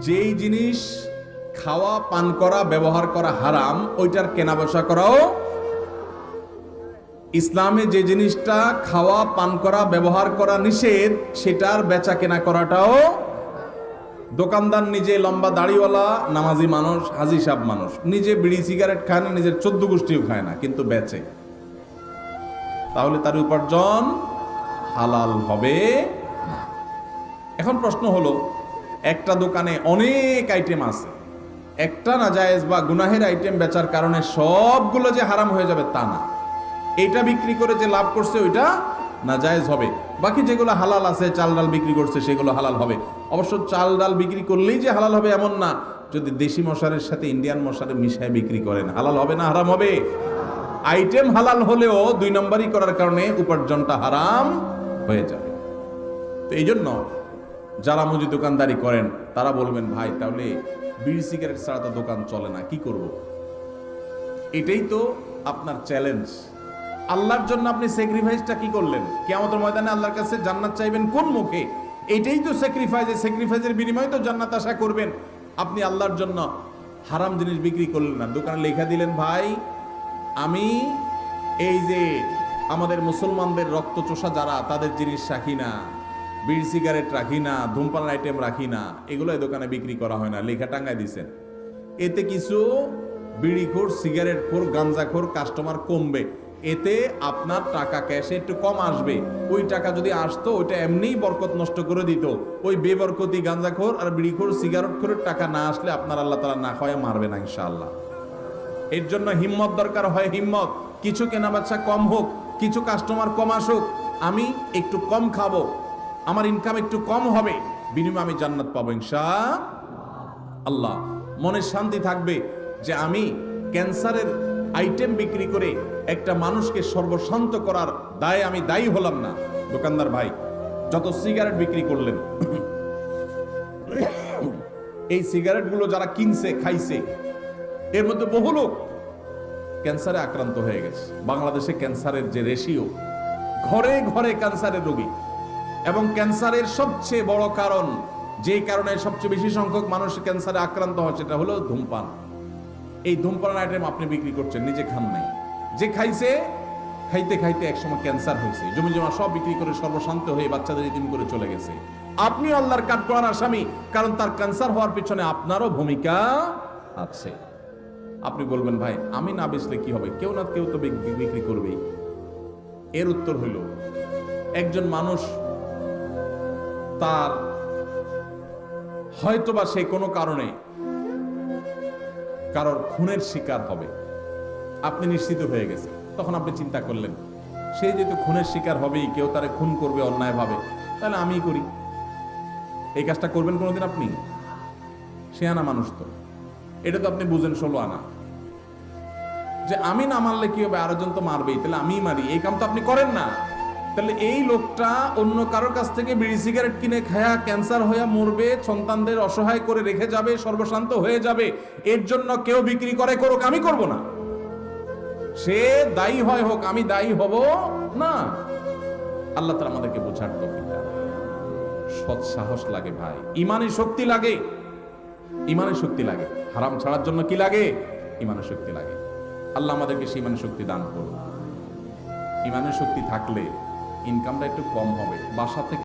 যেই জিনিস খাওয়া, পান করা, ব্যবহার করা হারাম, ওইটার কেনা বেচা করাও। ইসলামে যে জিনিসটা খাওয়া, পান করা, ব্যবহার করা নিষেধ, সেটার বেচা কেনা করাটাও। দোকানদার নিজে লম্বা দাড়িওয়ালা নামাজি মানুষ, হাজি সাহেব মানুষ, নিজে বিড়ি সিগারেট খায় না, নিজের 14 গোষ্ঠীও খায় না, কিন্তু বেচে, তাহলে তার উপার্জন হালাল হবে না। এখন প্রশ্ন হলো, একটা দোকানে অনেক আইটেম আছে, একটা নাজায়েজ বা গুনাহের আইটেম বেচার কারণে সবগুলো যে হারাম হয়ে যাবে তা না। এইটা বিক্রি করে যে লাভ করছে ওইটা নাজায়েজ হবে, বাকি যেগুলো হালাল আছে, চাল ডাল বিক্রি করছে সেগুলো হালাল হবে। অবশ্য চাল ডাল বিক্রি করলেই যে হালাল হবে এমন না, যদি দেশি মশারের সাথে ইন্ডিয়ান মশারে মিশায় বিক্রি করেন হালাল হবে না হারাম হবে? আইটেম হালাল হলেও 2 নম্বরই করার কারণে উপার্জনটা হারাম হয়ে যাবে। তো এই জন্য যারা মুদি দোকানদারি করেন তারা বলবেন, ভাই তাহলে বিড়ি সিগারেট ছাড়া তো দোকান চলে না, কি করব? এটাই তো আপনার চ্যালেঞ্জ। আল্লাহর জন্য আপনি স্যাক্রিফাইসটা কি করলেন? কিয়ামতের ময়দানে আল্লাহর কাছে জান্নাত চাইবেন কোন মুখে? এটাই তো স্যাক্রিফাইস। স্যাক্রিফাইসের বিনিময়ে তো জান্নাত আশা করবেন। আপনি আল্লাহর জন্য হারাম জিনিস বিক্রি করলেন না, দোকানে লেখা দিলেন, ভাই আমি এই যে আমাদের মুসলমানদের রক্ত চোষা যারা, তাদের জিনিস রাখি না, বিড়ি সিগারেট রাখি না, ধূমপান আইটেম রাখি না, এগুলো এই দোকানে বিক্রি করা হয় না, লেখা টাঙ্গায় দিচ্ছেন। এতে কিছু বিড়িখোর, সিগারেটখোর, গাঞ্জাখোর কাস্টমার কমবে, এতে আপনার টাকা ক্যাশে একটু কম আসবে। ওই টাকা যদি আসতো ওইটা এমনিই বরকত নষ্ট করে দিত। ওই বেবরকতি গাঞ্জাখোর আর বিড়িখোর, সিগারেটখোরের টাকা না আসলে আপনার আল্লাহ তাআলা না খাওয়ায় মারবে না ইনশাআল্লাহ। এর জন্য হিম্মত দরকার হয়, হিম্মত। কিছু কেনাবেচা কম হোক, কিছু কাস্টমার কম আসুক, আমি একটু কম খাবো, আমার ইনকাম একটু কম হবে, বিনিময়ে আমি জান্নাত পাবো ইনশাআল্লাহ। মনের শান্তি থাকবে যে আমি ক্যান্সারের আইটেম বিক্রি করে একটা মানুষকে সর্বশান্ত করার দায়ে আমি দায়ী হলাম না। দোকানদার ভাই যত সিগারেট বিক্রি করলেন, এই সিগারেটগুলো যারা কিনছে, খাইছে, এর মধ্যে বহু লোক ক্যান্সারে আক্রান্ত হয়ে গেছে। বাংলাদেশে ক্যান্সারের যে রেশিও, ঘরে ঘরে ক্যান্সারের রোগী, এবং ক্যান্সারের সবচেয়ে বড় কারণ, যে কারণে সবচেয়ে বেশি সংখ্যক মানুষ ক্যান্সারে আক্রান্ত হয়, সেটা হলো ধূমপান। এই ধূমপান আইটেম আপনি বিক্রি করছেন, নিজে খান নাই, যে খাইছে, খাইতে খাইতে একসময় ক্যান্সার হয়েছে, জমি জমা সব বিক্রি করে সর্বশান্ত হয়ে বাচ্চাদের ইতিম করে চলে গেছে। আপনি আল্লাহর কাঠগড়ার আসামি, কারণ তার ক্যান্সার হওয়ার পিছনে আপনারও ভূমিকা আছে। আপনি বলবেন, ভাই আমি না বেচলে কি হবে? কেউ না কেউ তো বিক্রি করবেই। এর উত্তর হইল, একজন মানুষ তার হয়তোবা সে কোনো কারণে কারোর খুনের শিকার হবে, আপনি নিশ্চিত হয়ে গেছে, তখন আপনি চিন্তা করলেন, সে যেহেতু খুনের শিকার হবেই, কেউ তারে খুন করবে অন্যায়ভাবে, তাহলে আমিই করি। এই কাজটা করবেন কোনোদিন আপনি? সে আনা মানুষ তো, এটা তো আপনি বুঝেন 16 আনা, যে আমি না মারলে কি হবে, আরেকজন তো মারবেই, তাহলে আমিই মারি, এই কাম তো আপনি করেন না। তাহলে এই লোকটা অন্য কারোর কাছ থেকে বিড়ি সিগারেট কিনে খায়া ক্যান্সার হয়ে মরবে, সন্তানদের অসহায় করে রেখে যাবে, সর্বশান্ত হয়ে যাবে। এর জন্য কেউ বিক্রি করে করুক, আমি করব না। সে দায়ী হয় হোক, আমি দায়ী হব না। আল্লাহ তাআলা আমাদেরকে বোঝার তৌফিক দান। সৎ সাহস লাগে ভাই, ইমানি শক্তি লাগে, ইমানের শক্তি লাগে। হারাম ছাড়ার জন্য কি লাগে? ইমানের শক্তি লাগে। আল্লাহ আমাদেরকে সেই ইমানের শক্তি দান করুন। ইমানের শক্তি থাকলে ইনকামটা একটু কম হবে, বাসা থেকে